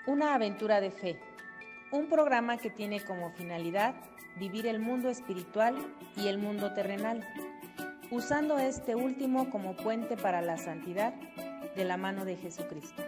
Una aventura de fe, un programa que tiene como finalidad vivir el mundo espiritual y el mundo terrenal, usando este último como puente para la santidad de la mano de Jesucristo.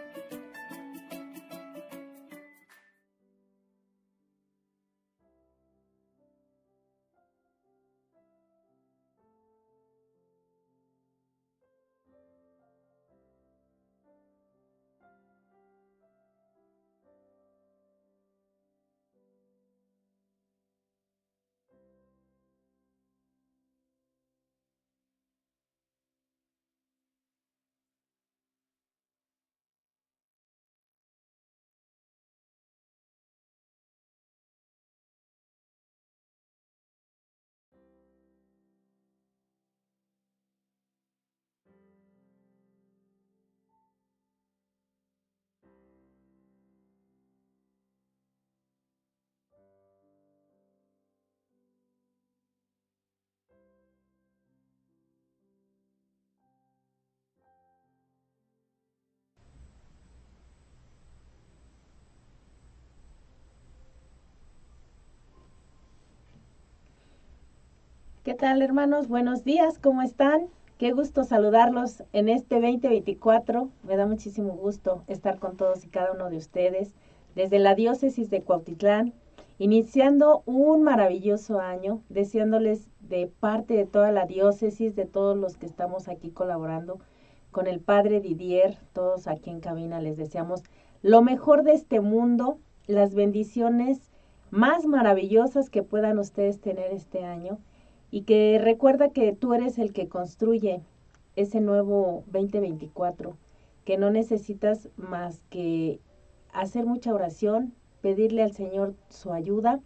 ¿Qué tal, hermanos? Buenos días, ¿cómo están? Qué gusto saludarlos en este 2024. Me da muchísimo gusto estar con todos y cada uno de ustedes desde la diócesis de Cuautitlán, iniciando un maravilloso año, deseándoles de parte de toda la diócesis, de todos los que estamos aquí colaborando con el Padre Didier, todos aquí en cabina, les deseamos lo mejor de este mundo, las bendiciones más maravillosas que puedan ustedes tener este año. Y que recuerda que tú eres el que construye ese nuevo 2024, que no necesitas más que hacer mucha oración, pedirle al Señor su ayuda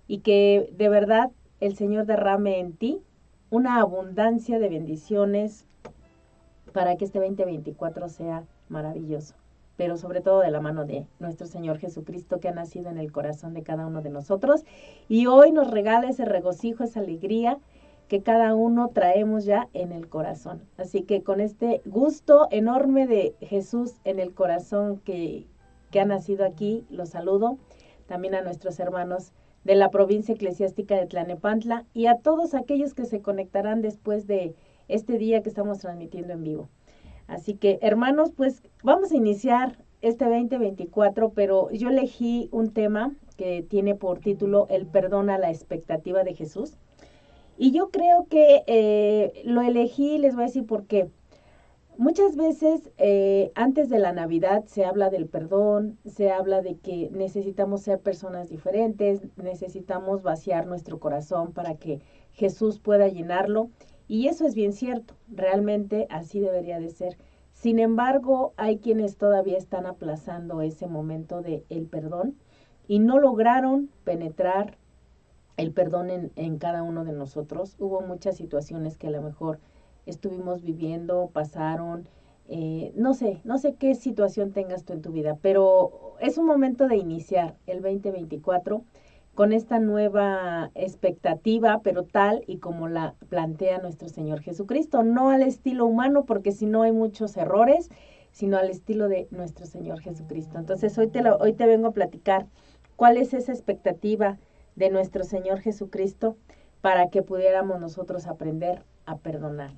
y que de verdad el Señor derrame en ti una abundancia de bendiciones para que este 2024 sea maravilloso, pero sobre todo de la mano de nuestro Señor Jesucristo, que ha nacido en el corazón de cada uno de nosotros y hoy nos regala ese regocijo, esa alegría que cada uno traemos ya en el corazón. Así que con este gusto enorme de Jesús en el corazón que ha nacido aquí, los saludo también a nuestros hermanos de la provincia eclesiástica de Tlanepantla y a todos aquellos que se conectarán después de este día que estamos transmitiendo en vivo. Así que, hermanos, pues vamos a iniciar este 2024, pero yo elegí un tema que tiene por título El perdón a la expectativa de Jesús. Y yo creo que lo elegí, les voy a decir por qué. Muchas veces antes de la Navidad se habla del perdón, se habla de que necesitamos ser personas diferentes, necesitamos vaciar nuestro corazón para que Jesús pueda llenarlo. Y eso es bien cierto, realmente así debería de ser. Sin embargo, hay quienes todavía están aplazando ese momento del perdón y no lograron penetrar el perdón en cada uno de nosotros. Hubo muchas situaciones que a lo mejor estuvimos viviendo, pasaron, no sé qué situación tengas tú en tu vida, pero es un momento de iniciar el 2024 con esta nueva expectativa, pero tal y como la plantea nuestro Señor Jesucristo, no al estilo humano, porque si no hay muchos errores, sino al estilo de nuestro Señor Jesucristo. Entonces hoy te vengo a platicar cuál es esa expectativa de nuestro Señor Jesucristo para que pudiéramos nosotros aprender a perdonar.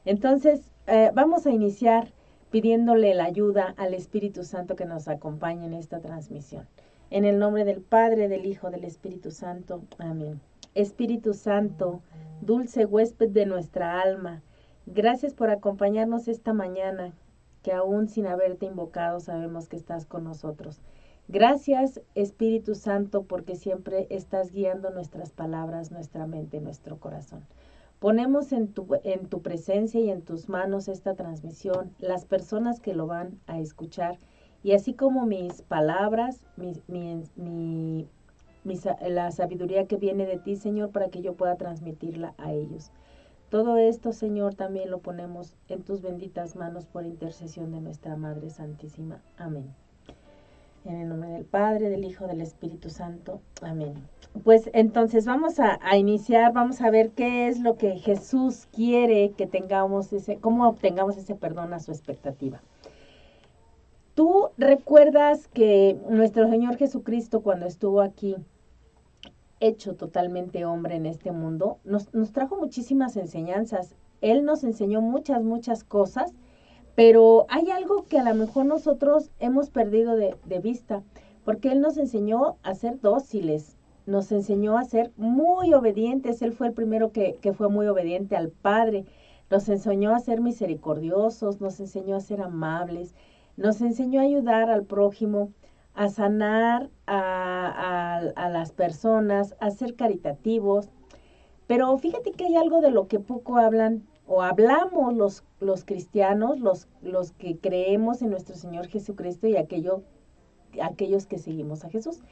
Entonces, vamos a iniciar pidiéndole la ayuda al Espíritu Santo que nos acompañe en esta transmisión. En el nombre del Padre, del Hijo, del Espíritu Santo. Amén. Espíritu Santo, dulce huésped de nuestra alma, gracias por acompañarnos esta mañana, que aún sin haberte invocado sabemos que estás con nosotros. Gracias, Espíritu Santo, porque siempre estás guiando nuestras palabras, nuestra mente, nuestro corazón. Ponemos en tu presencia y en tus manos esta transmisión, las personas que lo van a escuchar, y así como mis palabras, la sabiduría que viene de ti, Señor, para que yo pueda transmitirla a ellos. Todo esto, Señor, también lo ponemos en tus benditas manos por intercesión de nuestra Madre Santísima. Amén. En el nombre del Padre, del Hijo, del Espíritu Santo. Amén. Pues entonces vamos a iniciar, vamos a ver qué es lo que Jesús quiere que tengamos, cómo obtengamos ese perdón a su expectativa. Tú recuerdas que nuestro Señor Jesucristo, cuando estuvo aquí, hecho totalmente hombre en este mundo, nos trajo muchísimas enseñanzas. Él nos enseñó muchas cosas, pero hay algo que a lo mejor nosotros hemos perdido de vista, porque Él nos enseñó a ser dóciles, nos enseñó a ser muy obedientes. Él fue el primero que fue muy obediente al Padre, nos enseñó a ser misericordiosos, nos enseñó a ser amables, nos enseñó a ayudar al prójimo, a sanar a las personas, a ser caritativos. Pero fíjate que hay algo de lo que poco hablan o hablamos los cristianos, los que creemos en nuestro Señor Jesucristo y aquellos que seguimos a Jesús.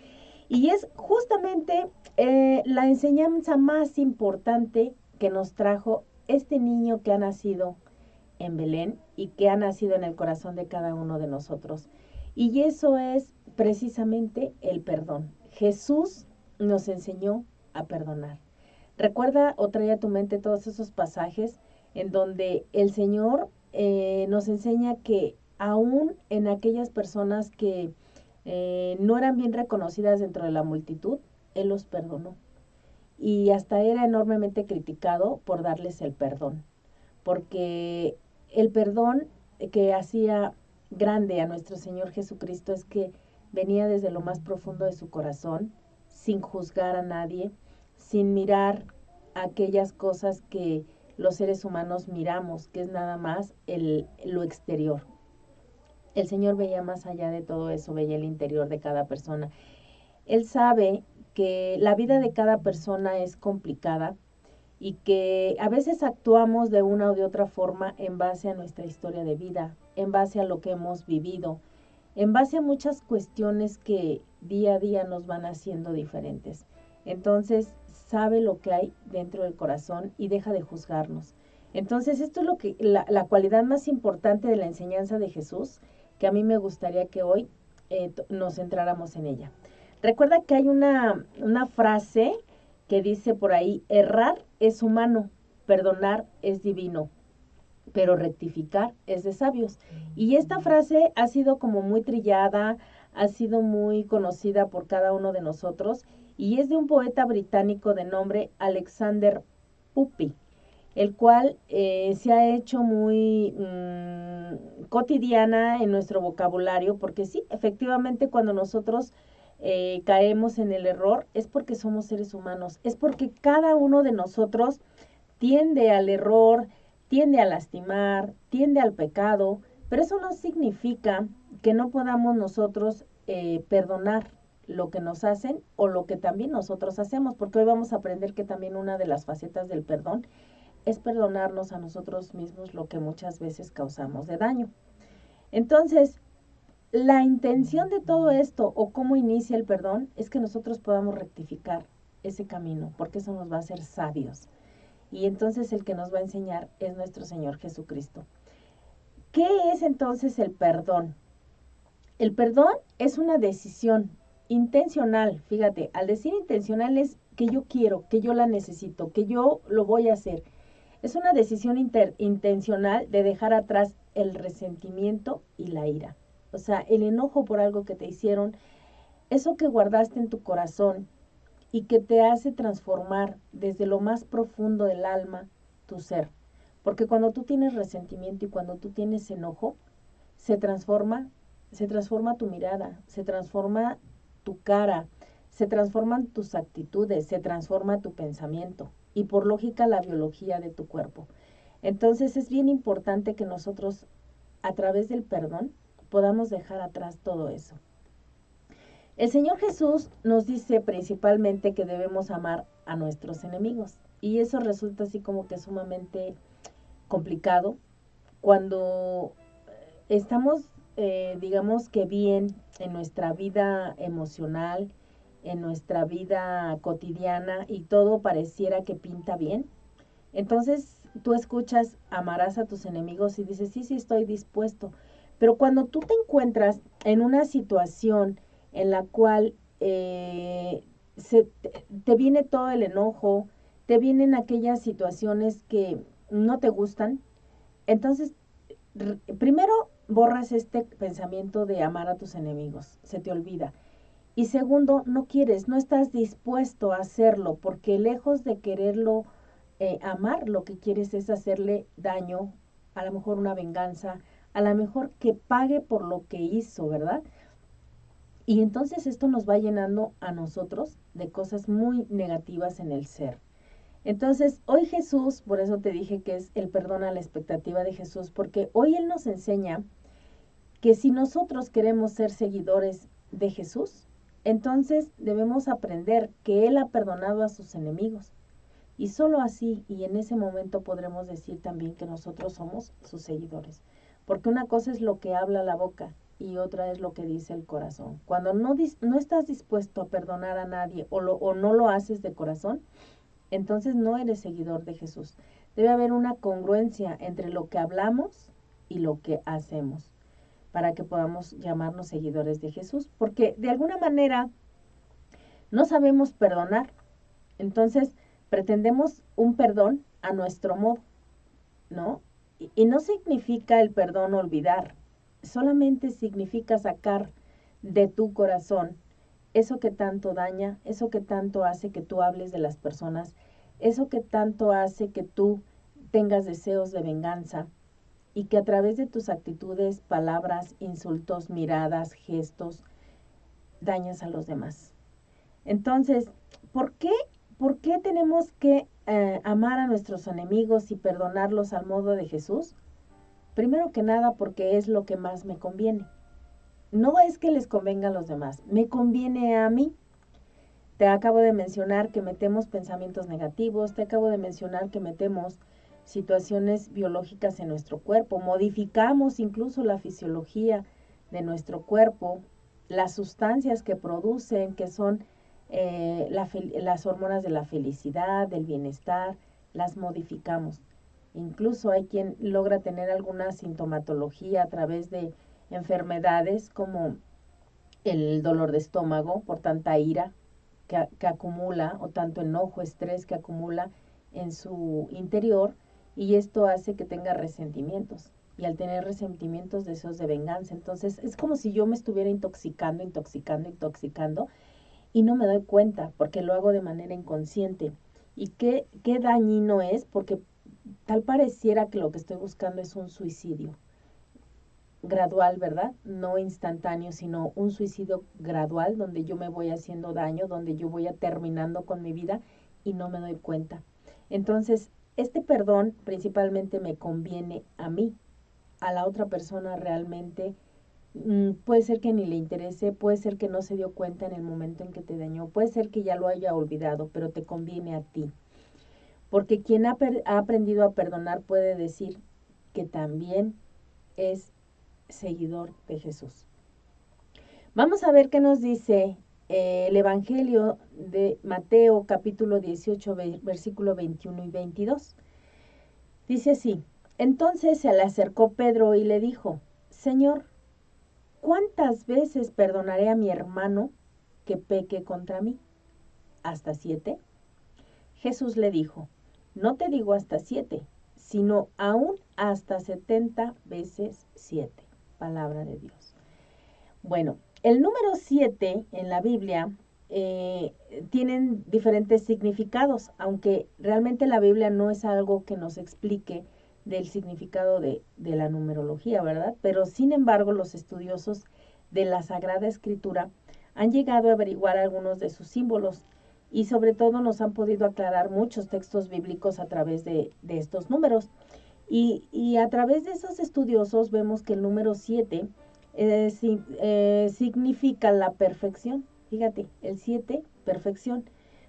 Y es justamente la enseñanza más importante que nos trajo este niño que ha nacido en Belén y que ha nacido en el corazón de cada uno de nosotros. Y eso es precisamente el perdón. Jesús nos enseñó a perdonar. Recuerda o trae a tu mente todos esos pasajes en donde el Señor nos enseña que aún en aquellas personas que no eran bien reconocidas dentro de la multitud, Él los perdonó. Y hasta era enormemente criticado por darles el perdón, porque el perdón que hacía grande a nuestro Señor Jesucristo es que venía desde lo más profundo de su corazón, sin juzgar a nadie, sin mirar aquellas cosas que los seres humanos miramos, que es nada más lo exterior. El Señor veía más allá de todo eso, veía el interior de cada persona. Él sabe que la vida de cada persona es complicada y que a veces actuamos de una o de otra forma en base a nuestra historia de vida, en base a lo que hemos vivido, en base a muchas cuestiones que día a día nos van haciendo diferentes. Entonces, sabe lo que hay dentro del corazón y deja de juzgarnos. Entonces, esto es la cualidad más importante de la enseñanza de Jesús, que a mí me gustaría que hoy nos centráramos en ella. Recuerda que hay una frase que dice por ahí: errar es humano, perdonar es divino, pero rectificar es de sabios. Y esta frase ha sido como muy trillada, ha sido muy conocida por cada uno de nosotros, y es de un poeta británico de nombre Alexander Puppy, el cual se ha hecho muy cotidiana en nuestro vocabulario, porque sí, efectivamente cuando nosotros caemos en el error es porque somos seres humanos, es porque cada uno de nosotros tiende al error, tiende a lastimar, tiende al pecado, pero eso no significa que no podamos nosotros perdonar lo que nos hacen o lo que también nosotros hacemos, porque hoy vamos a aprender que también una de las facetas del perdón es perdonarnos a nosotros mismos lo que muchas veces causamos de daño. Entonces, la intención de todo esto o cómo inicia el perdón es que nosotros podamos rectificar ese camino, porque eso nos va a hacer sabios. Y entonces el que nos va a enseñar es nuestro Señor Jesucristo. ¿Qué es entonces el perdón? El perdón es una decisión intencional. Fíjate, al decir intencional es que yo quiero, que yo la necesito, que yo lo voy a hacer. Es una decisión intencional de dejar atrás el resentimiento y la ira. O sea, el enojo por algo que te hicieron, eso que guardaste en tu corazón y que te hace transformar desde lo más profundo del alma tu ser. Porque cuando tú tienes resentimiento y cuando tú tienes enojo, se transforma tu mirada, se transforma tu cara, se transforman tus actitudes, se transforma tu pensamiento y por lógica la biología de tu cuerpo. Entonces es bien importante que nosotros a través del perdón podamos dejar atrás todo eso. El Señor Jesús nos dice principalmente que debemos amar a nuestros enemigos y eso resulta así como que sumamente complicado cuando estamos, digamos que bien en nuestra vida emocional, en nuestra vida cotidiana y todo pareciera que pinta bien. Entonces tú escuchas, amarás a tus enemigos y dices, sí, estoy dispuesto. Pero cuando tú te encuentras en una situación en la cual te viene todo el enojo, te vienen aquellas situaciones que no te gustan, entonces primero borras este pensamiento de amar a tus enemigos, se te olvida. Y segundo, no quieres, no estás dispuesto a hacerlo, porque lejos de quererlo amar, lo que quieres es hacerle daño, a lo mejor una venganza, a lo mejor que pague por lo que hizo, ¿verdad? Y entonces esto nos va llenando a nosotros de cosas muy negativas en el ser. Entonces, hoy Jesús, por eso te dije que es el perdón a la expectativa de Jesús, porque hoy Él nos enseña que si nosotros queremos ser seguidores de Jesús, entonces debemos aprender que Él ha perdonado a sus enemigos. Y solo así y en ese momento podremos decir también que nosotros somos sus seguidores. Porque una cosa es lo que habla la boca y otra es lo que dice el corazón. Cuando no estás dispuesto a perdonar a nadie o no lo haces de corazón, entonces no eres seguidor de Jesús. Debe haber una congruencia entre lo que hablamos y lo que hacemos para que podamos llamarnos seguidores de Jesús. Porque de alguna manera no sabemos perdonar. Entonces pretendemos un perdón a nuestro modo, ¿no? Y no significa el perdón olvidar, solamente significa sacar de tu corazón eso que tanto daña, eso que tanto hace que tú hables de las personas, eso que tanto hace que tú tengas deseos de venganza y que a través de tus actitudes, palabras, insultos, miradas, gestos, dañas a los demás. Entonces, ¿por qué, por qué tenemos que amar a nuestros enemigos y perdonarlos al modo de Jesús? Primero que nada, porque es lo que más me conviene. No es que les convenga a los demás, me conviene a mí. Te acabo de mencionar que metemos pensamientos negativos, te acabo de mencionar que metemos situaciones biológicas en nuestro cuerpo, modificamos incluso la fisiología de nuestro cuerpo, las sustancias que producen, que son las hormonas de la felicidad, del bienestar, las modificamos. Incluso hay quien logra tener alguna sintomatología a través de enfermedades como el dolor de estómago por tanta ira que acumula o tanto enojo, estrés que acumula en su interior y esto hace que tenga resentimientos y al tener resentimientos deseos de venganza. Entonces es como si yo me estuviera intoxicando y no me doy cuenta porque lo hago de manera inconsciente. Y qué dañino es porque tal pareciera que lo que estoy buscando es un suicidio gradual, ¿verdad? No instantáneo, sino un suicidio gradual donde yo me voy haciendo daño, donde yo voy a terminando con mi vida y no me doy cuenta. Entonces, este perdón principalmente me conviene a mí, a la otra persona realmente puede ser que ni le interese, puede ser que no se dio cuenta en el momento en que te dañó, puede ser que ya lo haya olvidado, pero te conviene a ti. Porque quien ha aprendido a perdonar puede decir que también es seguidor de Jesús. Vamos a ver qué nos dice el Evangelio de Mateo capítulo 18, versículo 21 y 22. Dice así, entonces se le acercó Pedro y le dijo, Señor, ¿cuántas veces perdonaré a mi hermano que peque contra mí? ¿Hasta 7? Jesús le dijo, no te digo hasta 7, sino aún hasta 70 veces 7. Palabra de Dios. Bueno, el número 7 en la Biblia tienen diferentes significados, aunque realmente la Biblia no es algo que nos explique del significado de la numerología, ¿verdad? Pero sin embargo, los estudiosos de la Sagrada Escritura han llegado a averiguar algunos de sus símbolos y sobre todo nos han podido aclarar muchos textos bíblicos a través de estos números. Y a través de esos estudiosos vemos que el número 7 significa la perfección. Fíjate, el 7, perfección.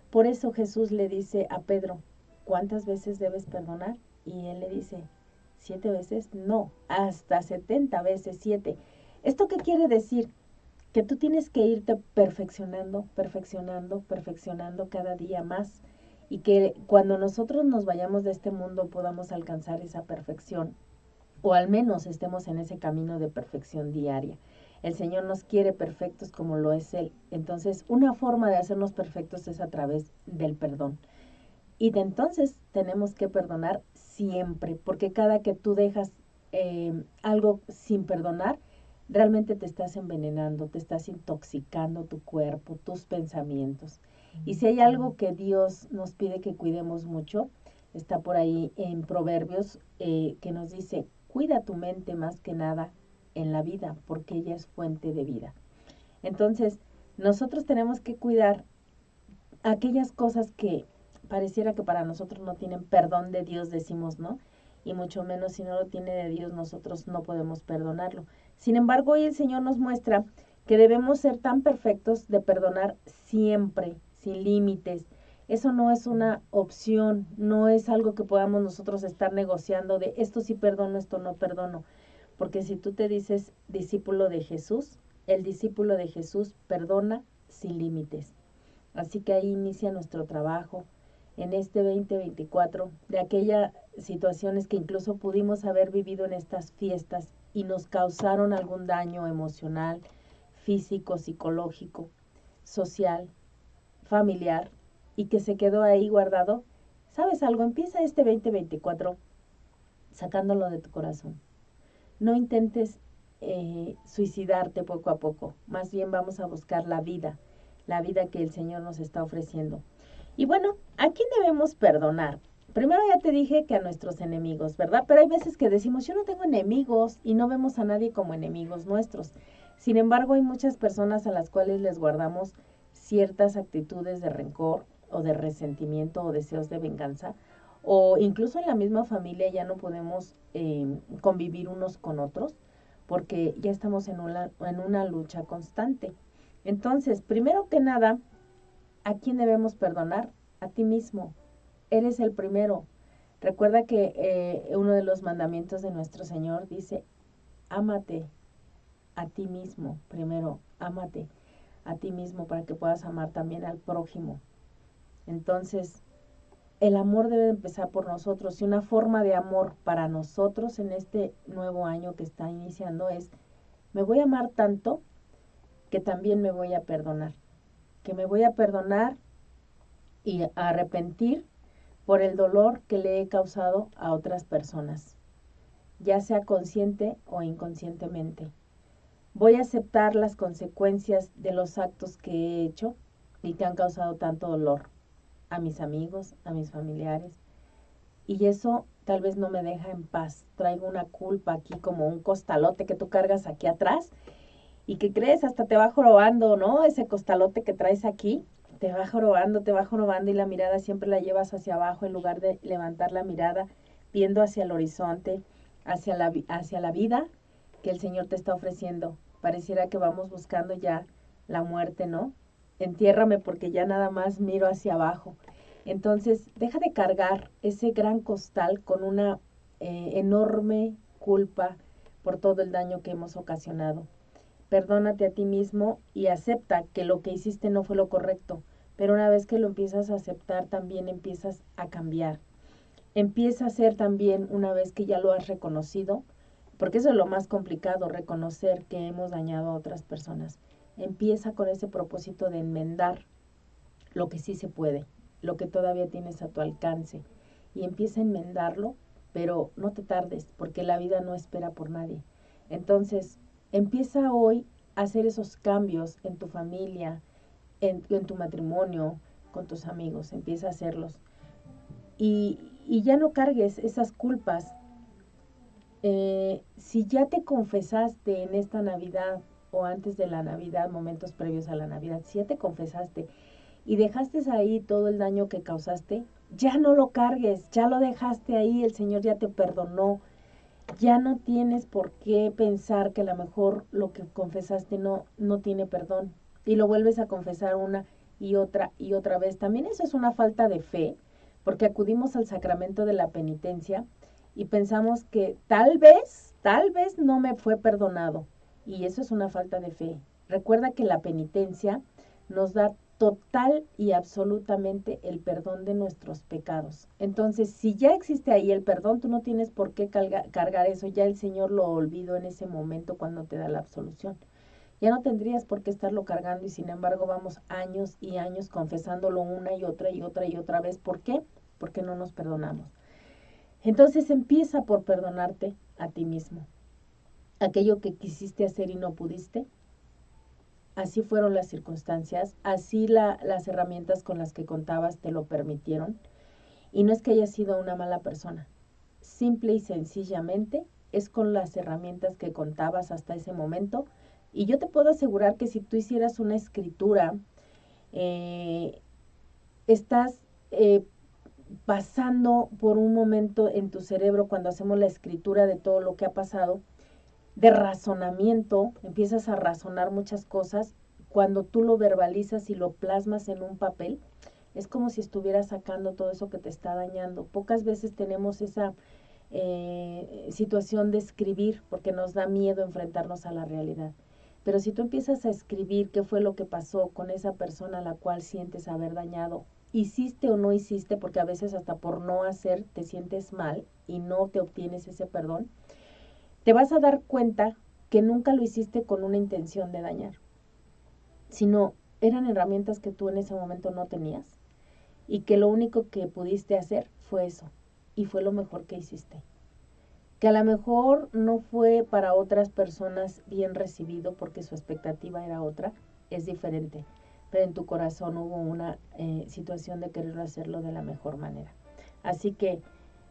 Por eso Jesús le dice a Pedro, ¿cuántas veces debes perdonar? Y él le dice, 7 veces, no, hasta 70 veces 7. ¿Esto qué quiere decir? Que tú tienes que irte perfeccionando cada día más y que cuando nosotros nos vayamos de este mundo podamos alcanzar esa perfección o al menos estemos en ese camino de perfección diaria. El Señor nos quiere perfectos como lo es Él. Entonces, una forma de hacernos perfectos es a través del perdón. Y de entonces tenemos que perdonar siempre, porque cada que tú dejas algo sin perdonar, realmente te estás envenenando, te estás intoxicando tu cuerpo, tus pensamientos. Y si hay algo que Dios nos pide que cuidemos mucho, está por ahí en Proverbios, que nos dice, cuida tu mente más que nada en la vida, porque ella es fuente de vida. Entonces, nosotros tenemos que cuidar aquellas cosas que pareciera que para nosotros no tienen perdón de Dios, decimos, ¿no? Y mucho menos si no lo tiene de Dios, nosotros no podemos perdonarlo. Sin embargo, hoy el Señor nos muestra que debemos ser tan perfectos de perdonar siempre, sin límites. Eso no es una opción, no es algo que podamos nosotros estar negociando de esto sí perdono, esto no perdono. Porque si tú te dices discípulo de Jesús, el discípulo de Jesús perdona sin límites. Así que ahí inicia nuestro trabajo en este 2024 de aquellas situaciones que incluso pudimos haber vivido en estas fiestas y nos causaron algún daño emocional, físico, psicológico, social, familiar y que se quedó ahí guardado. ¿Sabes algo? Empieza este 2024 sacándolo de tu corazón. No intentes suicidarte poco a poco, más bien vamos a buscar la vida que el Señor nos está ofreciendo. Y bueno, ¿a quién debemos perdonar? Primero ya te dije que a nuestros enemigos, ¿verdad? Pero hay veces que decimos, yo no tengo enemigos y no vemos a nadie como enemigos nuestros. Sin embargo, hay muchas personas a las cuales les guardamos ciertas actitudes de rencor o de resentimiento o deseos de venganza, o incluso en la misma familia ya no podemos convivir unos con otros porque ya estamos en una lucha constante. Entonces, primero que nada, ¿a quién debemos perdonar? A ti mismo. Eres el primero. Recuerda que uno de los mandamientos de nuestro Señor dice, ámate a ti mismo. Primero, ámate a ti mismo para que puedas amar también al prójimo. Entonces, el amor debe de empezar por nosotros y una forma de amor para nosotros en este nuevo año que está iniciando es, me voy a amar tanto que también me voy a perdonar. Que me voy a perdonar y a arrepentir por el dolor que le he causado a otras personas, ya sea consciente o inconscientemente. Voy a aceptar las consecuencias de los actos que he hecho y que han causado tanto dolor a mis amigos, a mis familiares. Y eso tal vez no me deja en paz. Traigo una culpa aquí como un costalote que tú cargas aquí atrás y que crees hasta te va jorobando, ¿no? Ese costalote que traes aquí te va jorobando y la mirada siempre la llevas hacia abajo en lugar de levantar la mirada viendo hacia el horizonte, hacia la vida que el Señor te está ofreciendo. Pareciera que vamos buscando ya la muerte, ¿no? Entiérrame porque ya nada más miro hacia abajo. Entonces, deja de cargar ese gran costal con una enorme culpa por todo el daño que hemos ocasionado. Perdónate a ti mismo y acepta que lo que hiciste no fue lo correcto, pero una vez que lo empiezas a aceptar, también empiezas a cambiar. Empieza a ser también, una vez que ya lo has reconocido, porque eso es lo más complicado, reconocer que hemos dañado a otras personas. Empieza con ese propósito de enmendar lo que sí se puede, lo que todavía tienes a tu alcance, y empieza a enmendarlo, pero no te tardes, porque la vida no espera por nadie. Entonces, empieza hoy a hacer esos cambios en tu familia, en tu matrimonio, con tus amigos, empieza a hacerlos. Y ya no cargues esas culpas. Si ya te confesaste en esta Navidad o antes de la Navidad, momentos previos a la Navidad, si ya te confesaste y dejaste ahí todo el daño que causaste, ya no lo cargues, ya lo dejaste ahí, el Señor ya te perdonó, ya no tienes por qué pensar que a lo mejor lo que confesaste no tiene perdón y lo vuelves a confesar una y otra vez. También eso es una falta de fe, porque acudimos al sacramento de la penitencia y pensamos que tal vez no me fue perdonado, y eso es una falta de fe. Recuerda que la penitencia nos da total y absolutamente el perdón de nuestros pecados. Entonces, si ya existe ahí el perdón, tú no tienes por qué cargar eso, ya el Señor lo olvidó en ese momento cuando te da la absolución. Ya no tendrías por qué estarlo cargando y sin embargo vamos años y años confesándolo una y otra y otra y otra vez. ¿Por qué? Porque no nos perdonamos. Entonces empieza por perdonarte a ti mismo. Aquello que quisiste hacer y no pudiste, así fueron las circunstancias, así las herramientas con las que contabas te lo permitieron. Y no es que hayas sido una mala persona, simple y sencillamente es con las herramientas que contabas hasta ese momento. Y yo te puedo asegurar que si tú hicieras una escritura, estás pasando por un momento en tu cerebro cuando hacemos la escritura de todo lo que ha pasado, de razonamiento, empiezas a razonar muchas cosas. Cuando tú lo verbalizas y lo plasmas en un papel, es como si estuvieras sacando todo eso que te está dañando. Pocas veces tenemos esa situación de escribir porque nos da miedo enfrentarnos a la realidad. Pero si tú empiezas a escribir qué fue lo que pasó con esa persona a la cual sientes haber dañado, hiciste o no hiciste, porque a veces hasta por no hacer te sientes mal y no te obtienes ese perdón, te vas a dar cuenta que nunca lo hiciste con una intención de dañar, sino eran herramientas que tú en ese momento no tenías y que lo único que pudiste hacer fue eso, y fue lo mejor que hiciste. Que a lo mejor no fue para otras personas bien recibido porque su expectativa era otra, es diferente, pero en tu corazón hubo una situación de querer hacerlo de la mejor manera. Así que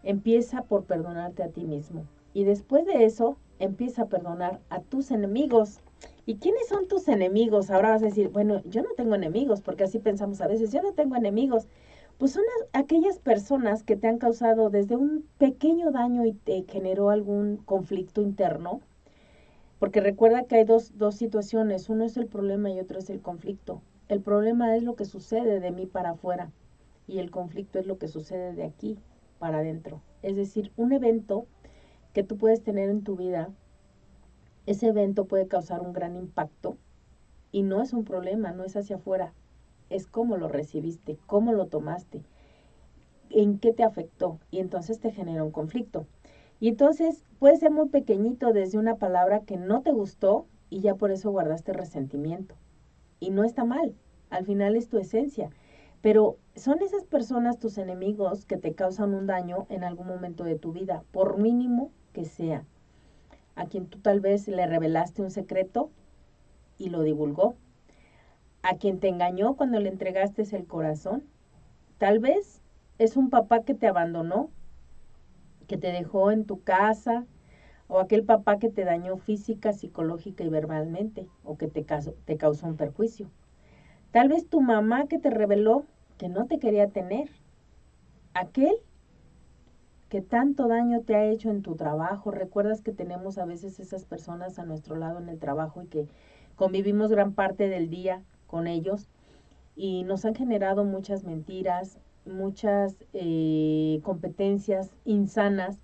empieza por perdonarte a ti mismo y después de eso empieza a perdonar a tus enemigos. ¿Y quiénes son tus enemigos? Ahora vas a decir, bueno, yo no tengo enemigos, porque así pensamos a veces, yo no tengo enemigos. Pues son aquellas personas que te han causado desde un pequeño daño y te generó algún conflicto interno, porque recuerda que hay dos situaciones, uno es el problema y otro es el conflicto. El problema es lo que sucede de mí para afuera y el conflicto es lo que sucede de aquí para adentro. Es decir, un evento que tú puedes tener en tu vida, ese evento puede causar un gran impacto y no es un problema, no es hacia afuera, es cómo lo recibiste, cómo lo tomaste, en qué te afectó y entonces te genera un conflicto. Y entonces puede ser muy pequeñito desde una palabra que no te gustó y ya por eso guardaste resentimiento. Y no está mal, al final es tu esencia. Pero son esas personas tus enemigos que te causan un daño en algún momento de tu vida, por mínimo que sea. A quien tú tal vez le revelaste un secreto y lo divulgó. A quien te engañó cuando le entregaste el corazón. Tal vez es un papá que te abandonó, que te dejó en tu casa, o aquel papá que te dañó física, psicológica y verbalmente, o que te causó un perjuicio. Tal vez tu mamá que te reveló que no te quería tener, aquel que tanto daño te ha hecho en tu trabajo. Recuerdas que tenemos a veces esas personas a nuestro lado en el trabajo y que convivimos gran parte del día con ellos y nos han generado muchas mentiras, muchas competencias insanas,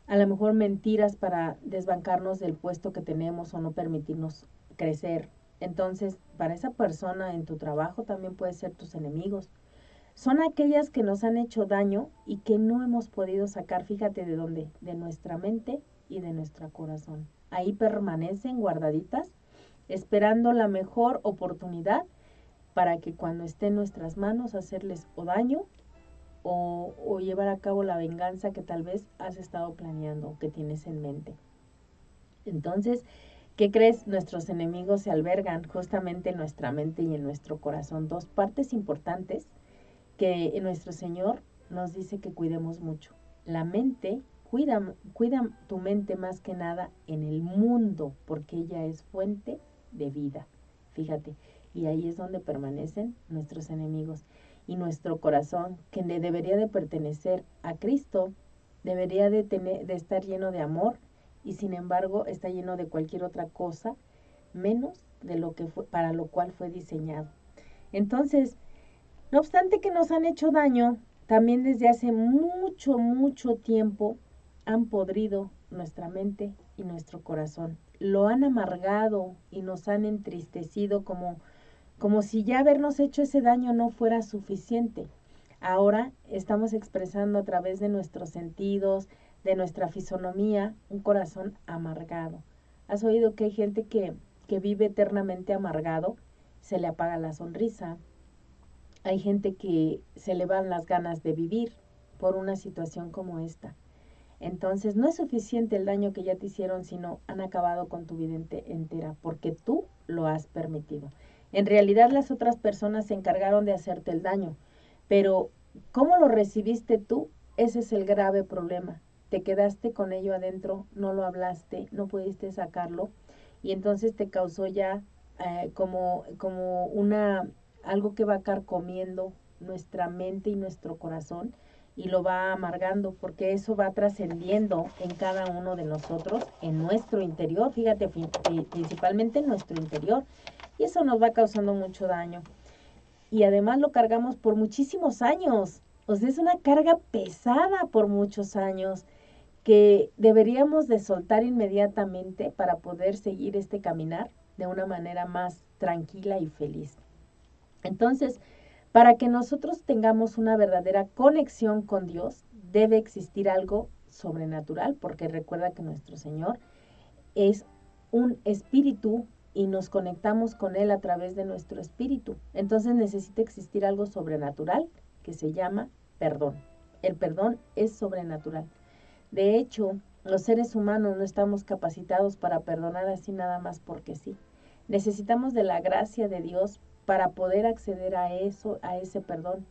a lo mejor mentiras para desbancarnos del puesto que tenemos o no permitirnos crecer. Entonces, para esa persona en tu trabajo también puede ser tus enemigos. Son aquellas que nos han hecho daño y que no hemos podido sacar, fíjate de dónde, de nuestra mente y de nuestro corazón. Ahí permanecen guardaditas, esperando la mejor oportunidad para que cuando esté en nuestras manos hacerles o daño o llevar a cabo la venganza que tal vez has estado planeando o que tienes en mente. Entonces, ¿qué crees? Nuestros enemigos se albergan justamente en nuestra mente y en nuestro corazón. Dos partes importantes que nuestro Señor nos dice que cuidemos mucho. La mente, cuida tu mente más que nada en el mundo, porque ella es fuente de vida. Fíjate, y ahí es donde permanecen nuestros enemigos. Y nuestro corazón, que debería de pertenecer a Cristo, debería de estar lleno de amor, y sin embargo está lleno de cualquier otra cosa, menos de lo que fue, para lo cual fue diseñado. Entonces, no obstante que nos han hecho daño, también desde hace mucho, mucho tiempo han podrido nuestra mente y nuestro corazón. Lo han amargado y nos han entristecido como si ya habernos hecho ese daño no fuera suficiente. Ahora estamos expresando a través de nuestros sentidos, de nuestra fisonomía, un corazón amargado. ¿Has oído que hay gente que vive eternamente amargado? Se le apaga la sonrisa. Hay gente que se le van las ganas de vivir por una situación como esta. Entonces no es suficiente el daño que ya te hicieron, sino han acabado con tu vida entera, porque tú lo has permitido. En realidad las otras personas se encargaron de hacerte el daño, pero ¿cómo lo recibiste tú? Ese es el grave problema. Te quedaste con ello adentro, no lo hablaste, no pudiste sacarlo, y entonces te causó ya como algo que va carcomiendo nuestra mente y nuestro corazón, y lo va amargando, porque eso va trascendiendo en cada uno de nosotros, en nuestro interior, fíjate, principalmente en nuestro interior, y eso nos va causando mucho daño. Y además lo cargamos por muchísimos años, o sea, es una carga pesada por muchos años, que deberíamos de soltar inmediatamente para poder seguir este caminar de una manera más tranquila y feliz. Entonces, para que nosotros tengamos una verdadera conexión con Dios, debe existir algo sobrenatural, porque recuerda que nuestro Señor es un espíritu y nos conectamos con Él a través de nuestro espíritu. Entonces necesita existir algo sobrenatural que se llama perdón. El perdón es sobrenatural. De hecho, los seres humanos no estamos capacitados para perdonar así nada más porque sí. Necesitamos de la gracia de Dios para poder acceder a eso, a ese perdón.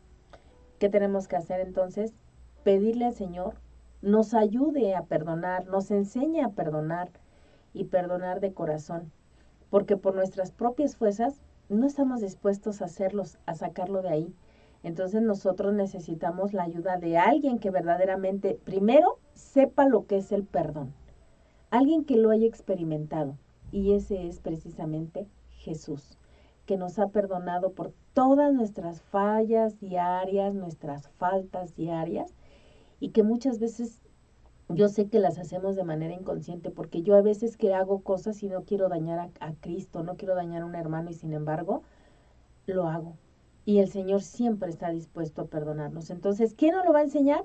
¿Qué tenemos que hacer entonces? Pedirle al Señor nos ayude a perdonar, nos enseñe a perdonar y perdonar de corazón, porque por nuestras propias fuerzas no estamos dispuestos a hacerlos, a sacarlo de ahí. Entonces nosotros necesitamos la ayuda de alguien que verdaderamente, primero, sepa lo que es el perdón, alguien que lo haya experimentado, y ese es precisamente Jesús, que nos ha perdonado por todas nuestras fallas diarias, nuestras faltas diarias, y que muchas veces yo sé que las hacemos de manera inconsciente, porque yo a veces que hago cosas y no quiero dañar a Cristo, no quiero dañar a un hermano, y sin embargo lo hago. Y el Señor siempre está dispuesto a perdonarnos. Entonces, ¿quién nos lo va a enseñar?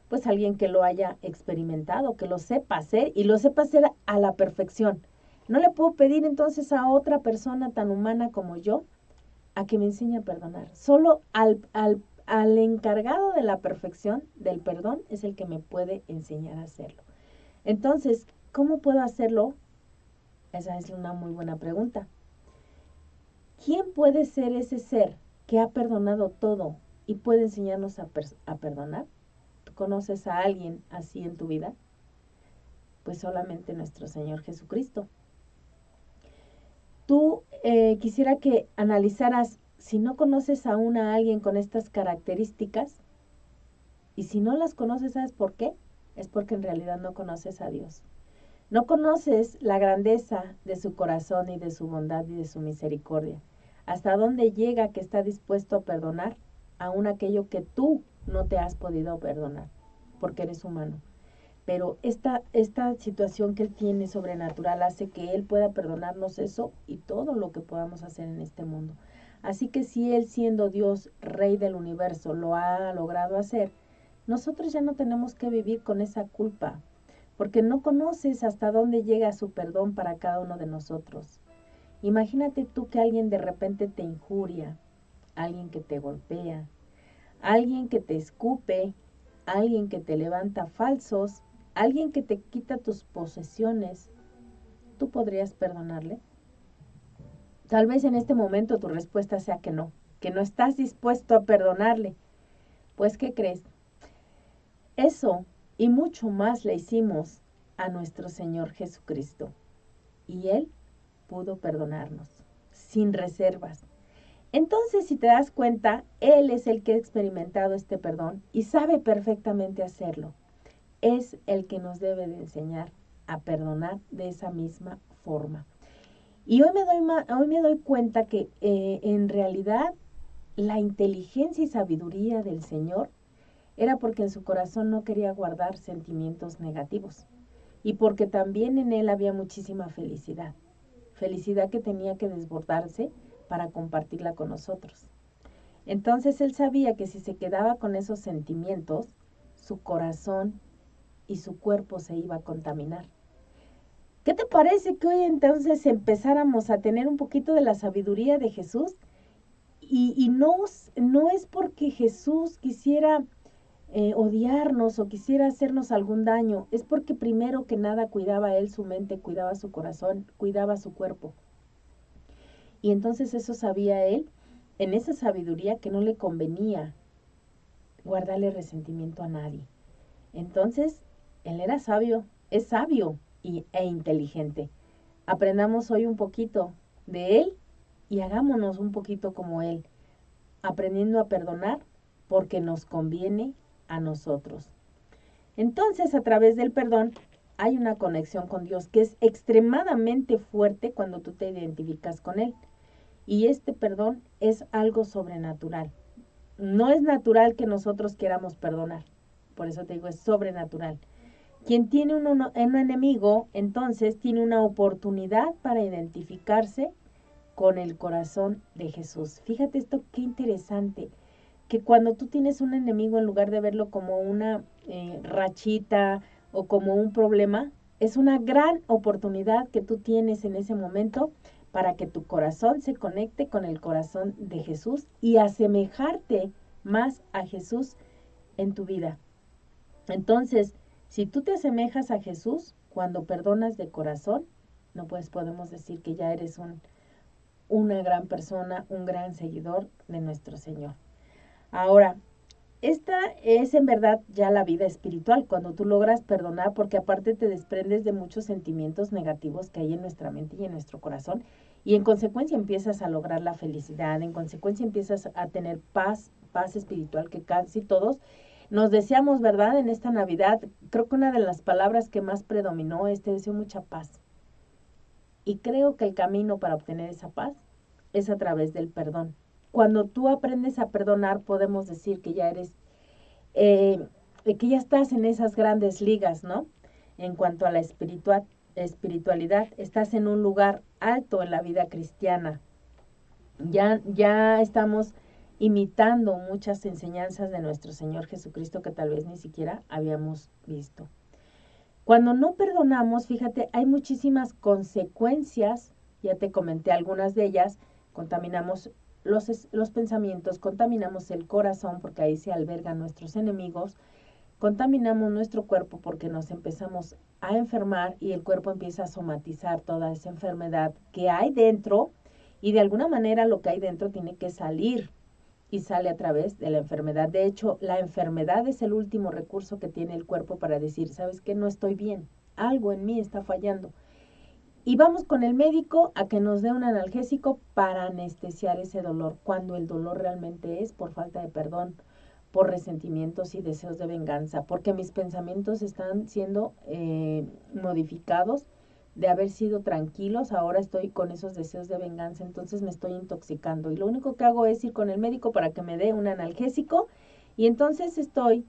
Pues alguien que lo haya experimentado, que lo sepa hacer, y lo sepa hacer a la perfección. No le puedo pedir entonces a otra persona tan humana como yo a que me enseñe a perdonar. Solo al encargado de la perfección del perdón es el que me puede enseñar a hacerlo. Entonces, ¿cómo puedo hacerlo? Esa es una muy buena pregunta. ¿Quién puede ser ese ser que ha perdonado todo y puede enseñarnos a perdonar? ¿Tú conoces a alguien así en tu vida? Pues solamente nuestro Señor Jesucristo. Tú quisiera que analizaras si no conoces aún a alguien con estas características, y si no las conoces, ¿sabes por qué? Es porque en realidad no conoces a Dios. No conoces la grandeza de su corazón y de su bondad y de su misericordia. Hasta dónde llega que está dispuesto a perdonar aún aquello que tú no te has podido perdonar, porque eres humano. Pero esta situación que Él tiene sobrenatural hace que Él pueda perdonarnos eso y todo lo que podamos hacer en este mundo. Así que si Él, siendo Dios, Rey del universo, lo ha logrado hacer, nosotros ya no tenemos que vivir con esa culpa, porque no conoces hasta dónde llega su perdón para cada uno de nosotros. Imagínate tú que alguien de repente te injuria, alguien que te golpea, alguien que te escupe, alguien que te levanta falsos, alguien que te quita tus posesiones. ¿Tú podrías perdonarle? Tal vez en este momento tu respuesta sea que no estás dispuesto a perdonarle. Pues, ¿qué crees? Eso y mucho más le hicimos a nuestro Señor Jesucristo, y Él pudo perdonarnos sin reservas. Entonces, si te das cuenta, Él es el que ha experimentado este perdón y sabe perfectamente hacerlo. Es el que nos debe de enseñar a perdonar de esa misma forma. Y hoy me doy cuenta que en realidad la inteligencia y sabiduría del Señor era porque en su corazón no quería guardar sentimientos negativos, y porque también en Él había muchísima felicidad, felicidad que tenía que desbordarse para compartirla con nosotros. Entonces Él sabía que si se quedaba con esos sentimientos, su corazón y su cuerpo se iba a contaminar. ¿Qué te parece que hoy entonces empezáramos a tener un poquito de la sabiduría de Jesús? Y no es porque Jesús quisiera odiarnos o quisiera hacernos algún daño, es porque primero que nada cuidaba él su mente, cuidaba su corazón, cuidaba su cuerpo. Y entonces eso sabía él, en esa sabiduría, que no le convenía guardarle resentimiento a nadie. Entonces, él era sabio, es sabio e inteligente. Aprendamos hoy un poquito de él y hagámonos un poquito como él, aprendiendo a perdonar porque nos conviene a nosotros. Entonces, a través del perdón hay una conexión con Dios que es extremadamente fuerte cuando tú te identificas con Él. Y este perdón es algo sobrenatural. No es natural que nosotros queramos perdonar. Por eso te digo, es sobrenatural. Quien tiene un enemigo, entonces tiene una oportunidad para identificarse con el corazón de Jesús. Fíjate esto, qué interesante, que cuando tú tienes un enemigo, en lugar de verlo como una rachita o como un problema, es una gran oportunidad que tú tienes en ese momento para que tu corazón se conecte con el corazón de Jesús y asemejarte más a Jesús en tu vida. Entonces, si tú te asemejas a Jesús cuando perdonas de corazón, no pues podemos decir que ya eres una gran persona, un gran seguidor de nuestro Señor. Ahora, esta es en verdad ya la vida espiritual, cuando tú logras perdonar, porque aparte te desprendes de muchos sentimientos negativos que hay en nuestra mente y en nuestro corazón, y en consecuencia empiezas a lograr la felicidad, en consecuencia empiezas a tener paz espiritual que casi todos nos deseamos, ¿verdad? En esta Navidad, creo que una de las palabras que más predominó es te deseo mucha paz. Y creo que el camino para obtener esa paz es a través del perdón. Cuando tú aprendes a perdonar, podemos decir que ya eres, que ya estás en esas grandes ligas, ¿no? En cuanto a la espiritualidad, estás en un lugar alto en la vida cristiana. Ya estamos imitando muchas enseñanzas de nuestro Señor Jesucristo que tal vez ni siquiera habíamos visto. Cuando no perdonamos, fíjate, hay muchísimas consecuencias, ya te comenté algunas de ellas, contaminamos los pensamientos, contaminamos el corazón porque ahí se albergan nuestros enemigos, contaminamos nuestro cuerpo porque nos empezamos a enfermar y el cuerpo empieza a somatizar toda esa enfermedad que hay dentro y de alguna manera lo que hay dentro tiene que salir y sale a través de la enfermedad. De hecho, la enfermedad es el último recurso que tiene el cuerpo para decir, ¿sabes qué? No estoy bien, algo en mí está fallando. Y vamos con el médico a que nos dé un analgésico para anestesiar ese dolor, cuando el dolor realmente es por falta de perdón, por resentimientos y deseos de venganza, porque mis pensamientos están siendo modificados de haber sido tranquilos, ahora estoy con esos deseos de venganza, entonces me estoy intoxicando y lo único que hago es ir con el médico para que me dé un analgésico y entonces estoy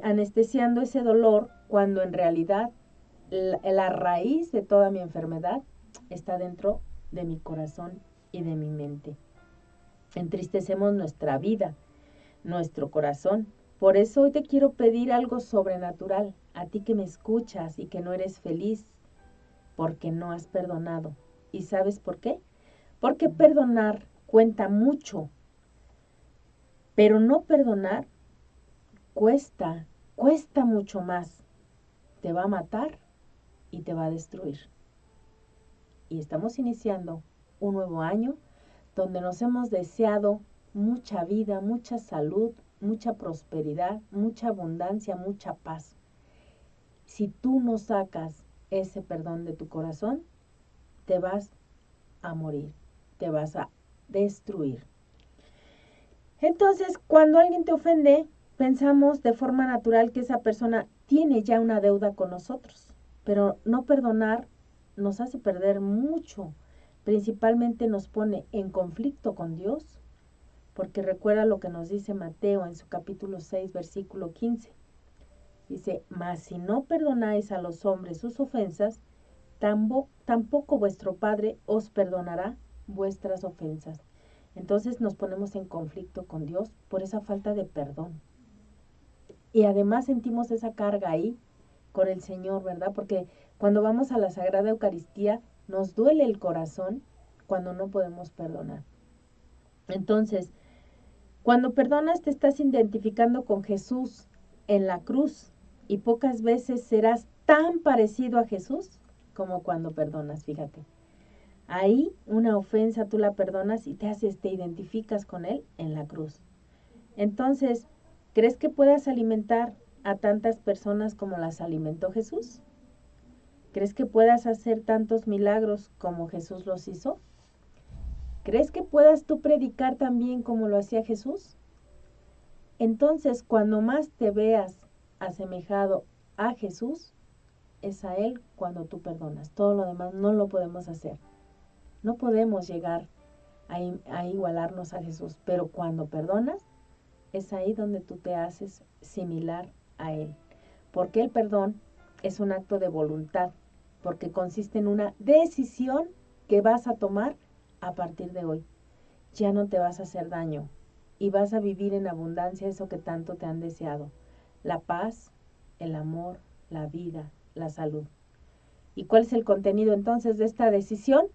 anestesiando ese dolor cuando en realidad la raíz de toda mi enfermedad está dentro de mi corazón y de mi mente. Entristecemos nuestra vida, nuestro corazón. Por eso hoy te quiero pedir algo sobrenatural, a ti que me escuchas y que no eres feliz, porque no has perdonado. ¿Y sabes por qué? Porque perdonar cuenta mucho, pero no perdonar cuesta mucho más. Te va a matar y te va a destruir. Y estamos iniciando un nuevo año donde nos hemos deseado mucha vida, mucha salud, mucha prosperidad, mucha abundancia, mucha paz. Si tú no sacas ese perdón de tu corazón, te vas a morir, te vas a destruir. Entonces, cuando alguien te ofende, pensamos de forma natural que esa persona tiene ya una deuda con nosotros, pero no perdonar nos hace perder mucho, principalmente nos pone en conflicto con Dios, porque recuerda lo que nos dice Mateo en su capítulo 6, versículo 15. Dice, mas si no perdonáis a los hombres sus ofensas, tampoco vuestro Padre os perdonará vuestras ofensas. Entonces nos ponemos en conflicto con Dios por esa falta de perdón. Y además sentimos esa carga ahí con el Señor, ¿verdad? Porque cuando vamos a la Sagrada Eucaristía nos duele el corazón cuando no podemos perdonar. Entonces, cuando perdonas te estás identificando con Jesús en la cruz y pocas veces serás tan parecido a Jesús como cuando perdonas, fíjate. Ahí una ofensa tú la perdonas y te identificas con Él en la cruz. Entonces, ¿crees que puedas alimentar a tantas personas como las alimentó Jesús? ¿Crees que puedas hacer tantos milagros como Jesús los hizo? ¿Crees que puedas tú predicar también como lo hacía Jesús? Entonces, cuando más te veas asemejado a Jesús, es a Él cuando tú perdonas. Todo lo demás no lo podemos hacer. No podemos llegar a igualarnos a Jesús, pero cuando perdonas, es ahí donde tú te haces similar a Él. Porque el perdón es un acto de voluntad, porque consiste en una decisión que vas a tomar a partir de hoy. Ya no te vas a hacer daño y vas a vivir en abundancia eso que tanto te han deseado. La paz, el amor, la vida, la salud. ¿Y cuál es el contenido entonces de esta decisión?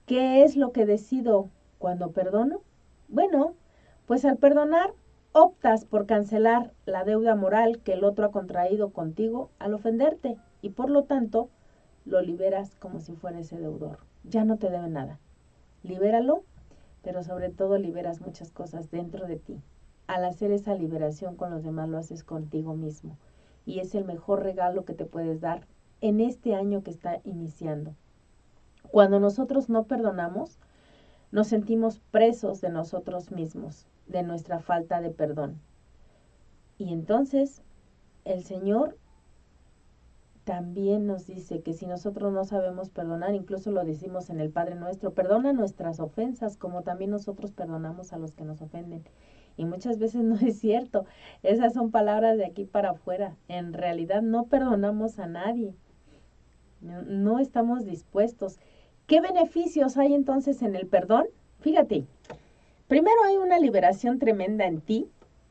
¿Qué es lo que decido cuando perdono? Bueno, pues al perdonar optas por cancelar la deuda moral que el otro ha contraído contigo al ofenderte y por lo tanto lo liberas como si fuera ese deudor. Ya no te debe nada. Libéralo, pero sobre todo liberas muchas cosas dentro de ti. Al hacer esa liberación con los demás lo haces contigo mismo y es el mejor regalo que te puedes dar en este año que está iniciando. Cuando nosotros no perdonamos, nos sentimos presos de nosotros mismos, de nuestra falta de perdón. Y entonces el Señor también nos dice que si nosotros no sabemos perdonar, incluso lo decimos en el Padre Nuestro, perdona nuestras ofensas como también nosotros perdonamos a los que nos ofenden. Y muchas veces no es cierto, esas son palabras de aquí para afuera. En realidad no perdonamos a nadie, no estamos dispuestos. ¿Qué beneficios hay entonces en el perdón? Fíjate, primero hay una liberación tremenda en ti,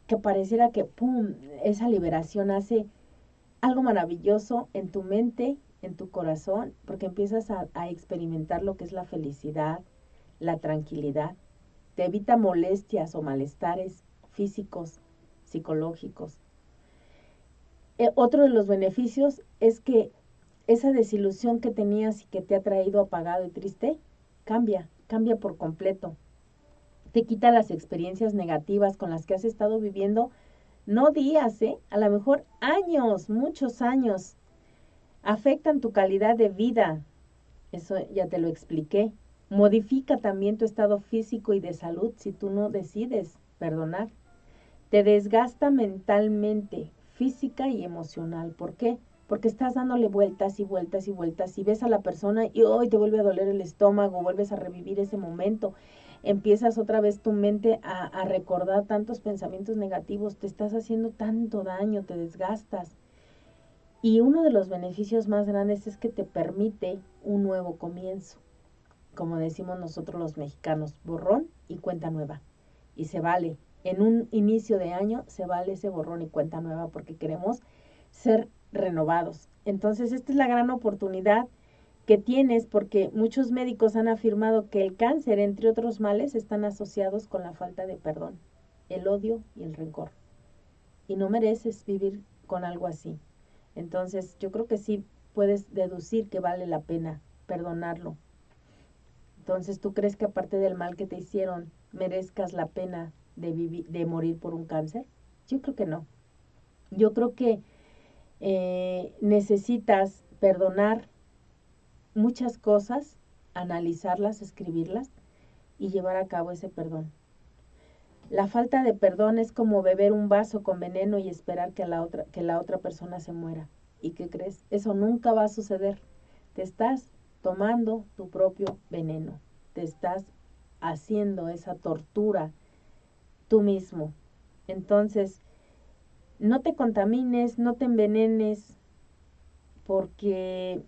que pareciera que, ¡pum!, esa liberación hace algo maravilloso en tu mente, en tu corazón, porque empiezas a experimentar lo que es la felicidad, la tranquilidad. Te evita molestias o malestares físicos, psicológicos. Otro de los beneficios es que esa desilusión que tenías y que te ha traído apagado y triste, cambia por completo. Te quita las experiencias negativas con las que has estado viviendo, no días, a lo mejor años, muchos años. Afectan tu calidad de vida, eso ya te lo expliqué. Modifica también tu estado físico y de salud si tú no decides perdonar. Te desgasta mentalmente, física y emocional. ¿Por qué? Porque estás dándole vueltas y vueltas y vueltas y ves a la persona y hoy te vuelve a doler el estómago, vuelves a revivir ese momento, empiezas otra vez tu mente a recordar tantos pensamientos negativos, te estás haciendo tanto daño, te desgastas. Y uno de los beneficios más grandes es que te permite un nuevo comienzo, como decimos nosotros los mexicanos, borrón y cuenta nueva. Y se vale, en un inicio de año se vale ese borrón y cuenta nueva porque queremos ser renovados. Entonces esta es la gran oportunidad que tienes porque muchos médicos han afirmado que el cáncer, entre otros males, están asociados con la falta de perdón, el odio y el rencor. Y no mereces vivir con algo así. Entonces yo creo que sí puedes deducir que vale la pena perdonarlo. Entonces, ¿tú crees que aparte del mal que te hicieron, merezcas la pena de morir por un cáncer? Yo creo que no. Yo creo que necesitas perdonar muchas cosas, analizarlas, escribirlas y llevar a cabo ese perdón. La falta de perdón es como beber un vaso con veneno y esperar que la otra persona se muera. ¿Y qué crees? Eso nunca va a suceder. Te estás tomando tu propio veneno. Te estás haciendo esa tortura tú mismo. Entonces, no te contamines, no te envenenes, porque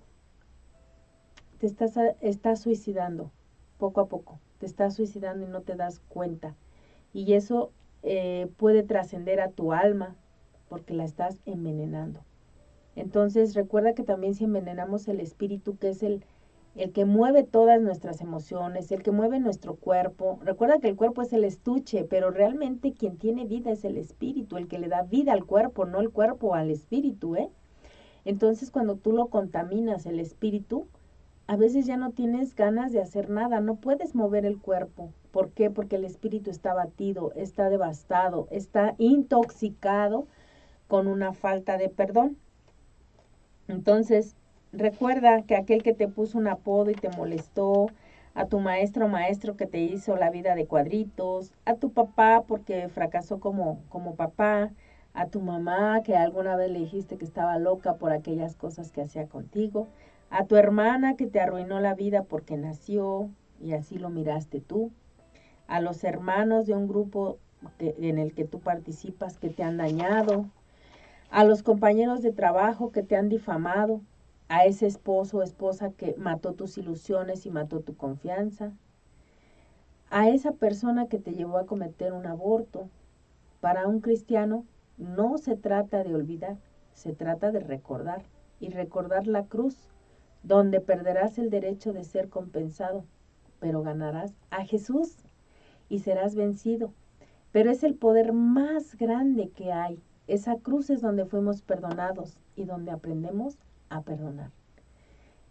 te estás suicidando poco a poco. Te estás suicidando y no te das cuenta. Y eso puede trascender a tu alma porque la estás envenenando. Entonces recuerda que también si envenenamos el espíritu, que es el que mueve todas nuestras emociones, el que mueve nuestro cuerpo. Recuerda que el cuerpo es el estuche, pero realmente quien tiene vida es el espíritu, el que le da vida al cuerpo, no el cuerpo al espíritu, ¿eh? Entonces, cuando tú lo contaminas, el espíritu, a veces ya no tienes ganas de hacer nada, no puedes mover el cuerpo. ¿Por qué? Porque el espíritu está abatido, está devastado, está intoxicado con una falta de perdón. Entonces, recuerda que aquel que te puso un apodo y te molestó, a tu maestro o maestro que te hizo la vida de cuadritos, a tu papá porque fracasó como papá, a tu mamá que alguna vez le dijiste que estaba loca por aquellas cosas que hacía contigo, a tu hermana que te arruinó la vida porque nació y así lo miraste tú, a los hermanos de un grupo en el que tú participas que te han dañado, a los compañeros de trabajo que te han difamado, a ese esposo o esposa que mató tus ilusiones y mató tu confianza, a esa persona que te llevó a cometer un aborto. Para un cristiano no se trata de olvidar, se trata de recordar y recordar la cruz, donde perderás el derecho de ser compensado, pero ganarás a Jesús y serás vencido. Pero es el poder más grande que hay. Esa cruz es donde fuimos perdonados y donde aprendemos a perdonar.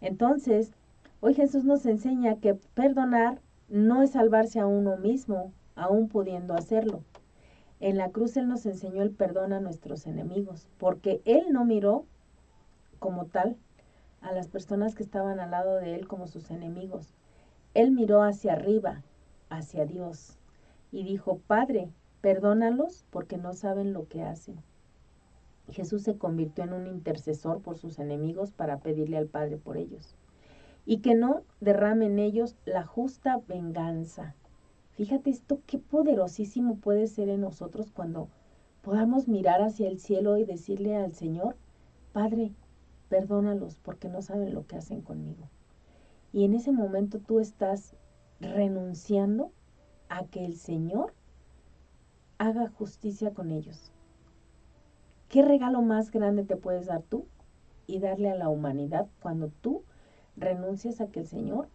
Entonces, hoy Jesús nos enseña que perdonar no es salvarse a uno mismo, aún pudiendo hacerlo. En la cruz Él nos enseñó el perdón a nuestros enemigos, porque Él no miró como tal a las personas que estaban al lado de Él como sus enemigos. Él miró hacia arriba, hacia Dios, y dijo, Padre, perdónalos porque no saben lo que hacen. Jesús se convirtió en un intercesor por sus enemigos para pedirle al Padre por ellos. Y que no derrame en ellos la justa venganza. Fíjate esto, qué poderosísimo puede ser en nosotros cuando podamos mirar hacia el cielo y decirle al Señor, Padre, perdónalos porque no saben lo que hacen conmigo. Y en ese momento tú estás renunciando a que el Señor haga justicia con ellos. ¿Qué regalo más grande te puedes dar tú y darle a la humanidad cuando tú renuncias a que el Señor,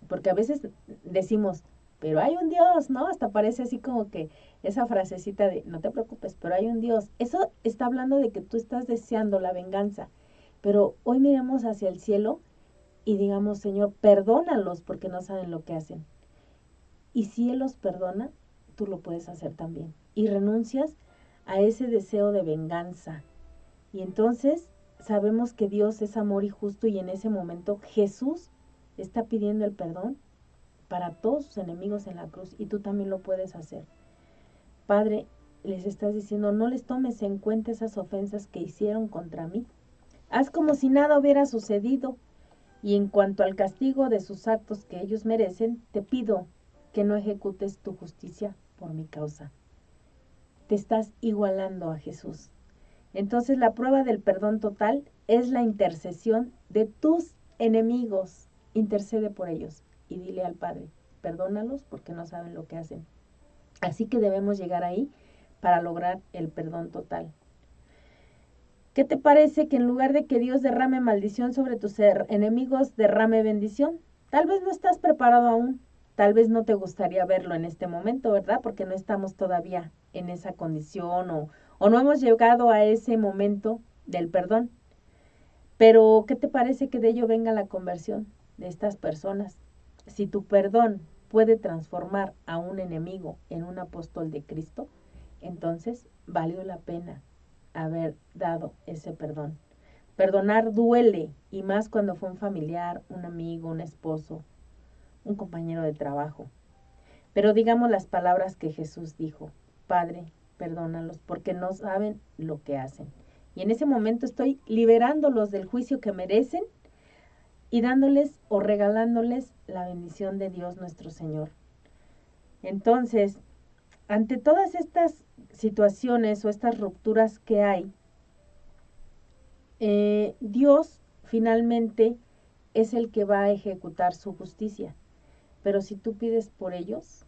porque a veces decimos, pero hay un Dios, ¿no? Hasta parece así como que esa frasecita de, no te preocupes, pero hay un Dios. Eso está hablando de que tú estás deseando la venganza. Pero hoy miremos hacia el cielo y digamos, Señor, perdónalos porque no saben lo que hacen. Y si Él los perdona, tú lo puedes hacer también. Y renuncias a ese deseo de venganza. Y entonces sabemos que Dios es amor y justo y en ese momento Jesús está pidiendo el perdón para todos sus enemigos en la cruz y tú también lo puedes hacer. Padre, les estás diciendo, no les tomes en cuenta esas ofensas que hicieron contra mí. Haz como si nada hubiera sucedido y en cuanto al castigo de sus actos que ellos merecen, te pido que no ejecutes tu justicia por mi causa. Te estás igualando a Jesús. Entonces la prueba del perdón total es la intercesión de tus enemigos. Intercede por ellos y dile al Padre, perdónalos porque no saben lo que hacen. Así que debemos llegar ahí para lograr el perdón total. ¿Qué te parece que en lugar de que Dios derrame maldición sobre tus enemigos, derrame bendición? Tal vez no estás preparado aún, tal vez no te gustaría verlo en este momento, ¿verdad? Porque no estamos todavía en esa condición o no hemos llegado a ese momento del perdón. Pero, ¿qué te parece que de ello venga la conversión de estas personas? Si tu perdón puede transformar a un enemigo en un apóstol de Cristo, entonces valió la pena haber dado ese perdón. Perdonar duele, y más cuando fue un familiar, un amigo, un esposo, un compañero de trabajo. Pero digamos las palabras que Jesús dijo, Padre, perdónalos porque no saben lo que hacen. Y en ese momento estoy liberándolos del juicio que merecen y dándoles o regalándoles la bendición de Dios nuestro Señor. Entonces, ante todas estas situaciones o estas rupturas que hay, Dios finalmente es el que va a ejecutar su justicia. Pero si tú pides por ellos,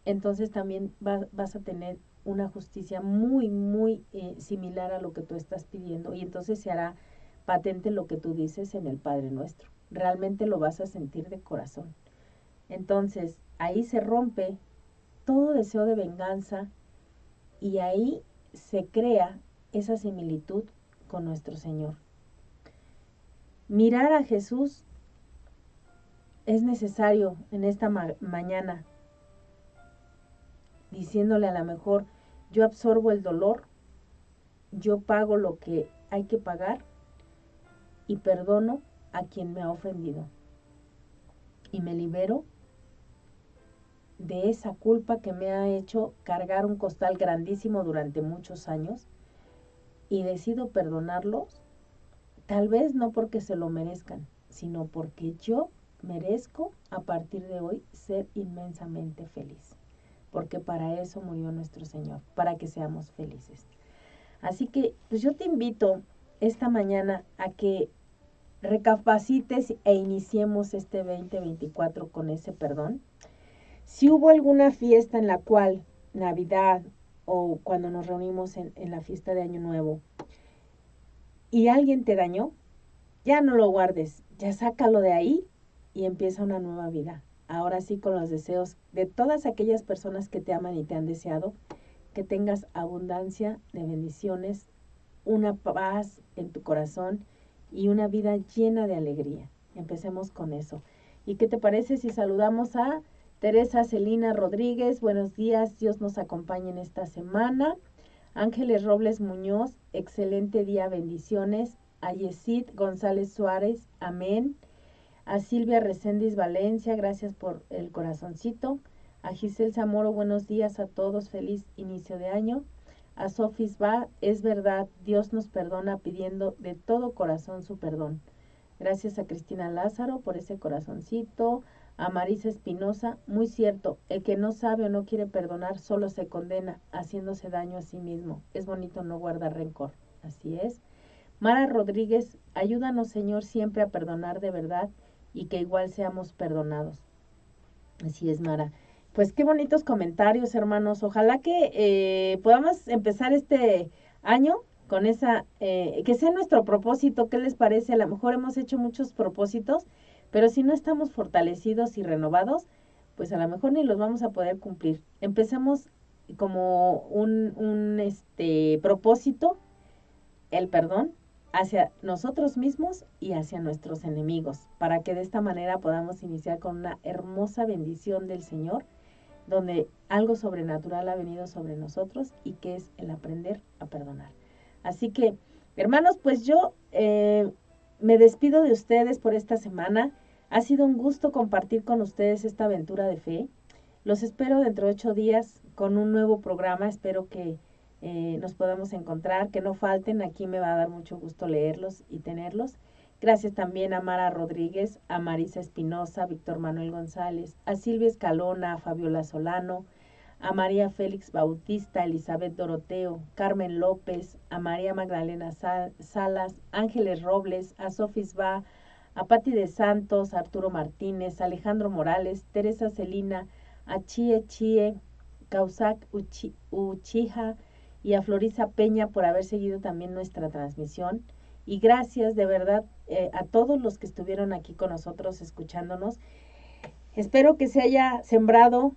entonces también vas a tener una justicia muy, muy similar a lo que tú estás pidiendo y entonces se hará patente lo que tú dices en el Padre Nuestro. realmente lo vas a sentir de corazón. Entonces, ahí se rompe todo deseo de venganza y ahí se crea esa similitud con nuestro Señor. Mirar a Jesús es necesario en esta mañana, diciéndole a lo mejor, yo absorbo el dolor, yo pago lo que hay que pagar y perdono a quien me ha ofendido. Y me libero de esa culpa que me ha hecho cargar un costal grandísimo durante muchos años y decido perdonarlos, tal vez no porque se lo merezcan, sino porque yo merezco a partir de hoy ser inmensamente feliz, porque para eso murió nuestro Señor, para que seamos felices. Así que pues yo te invito esta mañana a que recapacites e iniciemos este 2024 con ese perdón. Si hubo alguna fiesta en la cual, Navidad o cuando nos reunimos en la fiesta de Año Nuevo, y alguien te dañó, ya no lo guardes, ya sácalo de ahí y empieza una nueva vida. Ahora sí, con los deseos de todas aquellas personas que te aman y te han deseado, que tengas abundancia de bendiciones, una paz en tu corazón y una vida llena de alegría. Empecemos con eso. ¿Y qué te parece si saludamos a Teresa Celina Rodríguez? Buenos días, Dios nos acompañe en esta semana. Ángeles Robles Muñoz, excelente día, bendiciones. A Yesid González Suárez, amén. A Silvia Reséndiz Valencia, gracias por el corazoncito. A Giselle Zamoro, buenos días a todos, feliz inicio de año. A Sofis va, es verdad, Dios nos perdona pidiendo de todo corazón su perdón. Gracias a Cristina Lázaro por ese corazoncito. A Marisa Espinosa, muy cierto, el que no sabe o no quiere perdonar solo se condena, haciéndose daño a sí mismo. Es bonito no guardar rencor, así es. Mara Rodríguez, ayúdanos Señor siempre a perdonar de verdad y que igual seamos perdonados. Así es, Mara. Pues qué bonitos comentarios, hermanos. Ojalá que podamos empezar este año con esa, que sea nuestro propósito. ¿Qué les parece? A lo mejor hemos hecho muchos propósitos, pero si no estamos fortalecidos y renovados, pues a lo mejor ni los vamos a poder cumplir. Empecemos como un propósito, el perdón, hacia nosotros mismos y hacia nuestros enemigos, para que de esta manera podamos iniciar con una hermosa bendición del Señor, donde algo sobrenatural ha venido sobre nosotros y que es el aprender a perdonar. Así que, hermanos, pues yo me despido de ustedes por esta semana. Ha sido un gusto compartir con ustedes esta aventura de fe. Los espero dentro de 8 días con un nuevo programa. Espero que nos podamos encontrar, que no falten. Aquí me va a dar mucho gusto leerlos y tenerlos. Gracias también a Mara Rodríguez, a Marisa Espinosa, a Víctor Manuel González, a Silvia Escalona, a Fabiola Solano, a María Félix Bautista, a Elizabeth Doroteo, Carmen López, a María Magdalena Salas, Ángeles Robles, a Sofis Va, a Pati de Santos, a Arturo Martínez, a Alejandro Morales, Teresa Celina, a Chie, Causac Uchija y a Florisa Peña por haber seguido también nuestra transmisión. Y gracias de verdad a todos los que estuvieron aquí con nosotros escuchándonos. Espero que se haya sembrado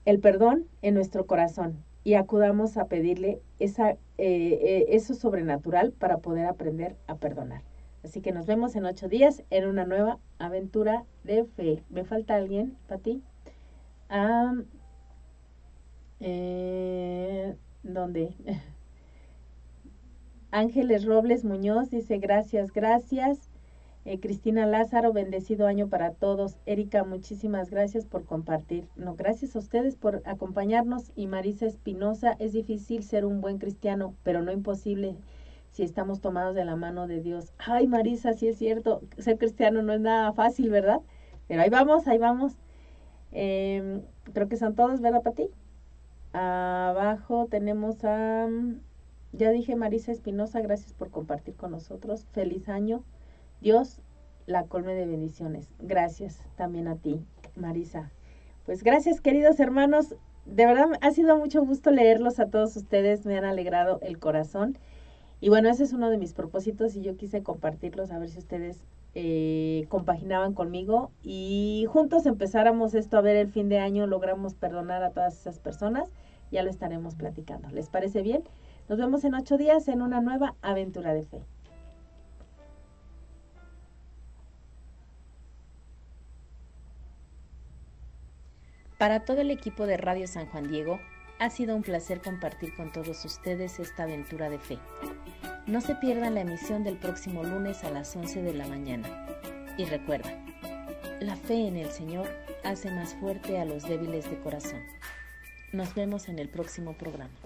el perdón en nuestro corazón y acudamos a pedirle eso sobrenatural para poder aprender a perdonar. Así que nos vemos en 8 días en una nueva aventura de fe. ¿Me falta alguien, Pati? ¿Dónde? Ángeles Robles Muñoz dice gracias. Cristina Lázaro, bendecido año para todos. Erika, muchísimas gracias por compartir. No, gracias a ustedes por acompañarnos. Y Marisa Espinosa, es difícil ser un buen cristiano, pero no imposible si estamos tomados de la mano de Dios. Ay, Marisa, sí es cierto, ser cristiano no es nada fácil, ¿verdad? Pero ahí vamos. Creo que son todos, ¿verdad, Pati? Abajo tenemos a... Ya dije, Marisa Espinosa, gracias por compartir con nosotros. Feliz año. Dios la colme de bendiciones. Gracias también a ti, Marisa. Pues gracias, queridos hermanos. De verdad ha sido mucho gusto leerlos a todos ustedes. Me han alegrado el corazón. Y bueno, ese es uno de mis propósitos y yo quise compartirlos a ver si ustedes compaginaban conmigo y juntos empezáramos esto a ver el fin de año, logramos perdonar a todas esas personas, ya lo estaremos platicando. ¿Les parece bien? Nos vemos en 8 días en una nueva aventura de fe. Para todo el equipo de Radio San Juan Diego, ha sido un placer compartir con todos ustedes esta aventura de fe. No se pierdan la emisión del próximo lunes a las 11 de la mañana. Y recuerda, la fe en el Señor hace más fuerte a los débiles de corazón. Nos vemos en el próximo programa.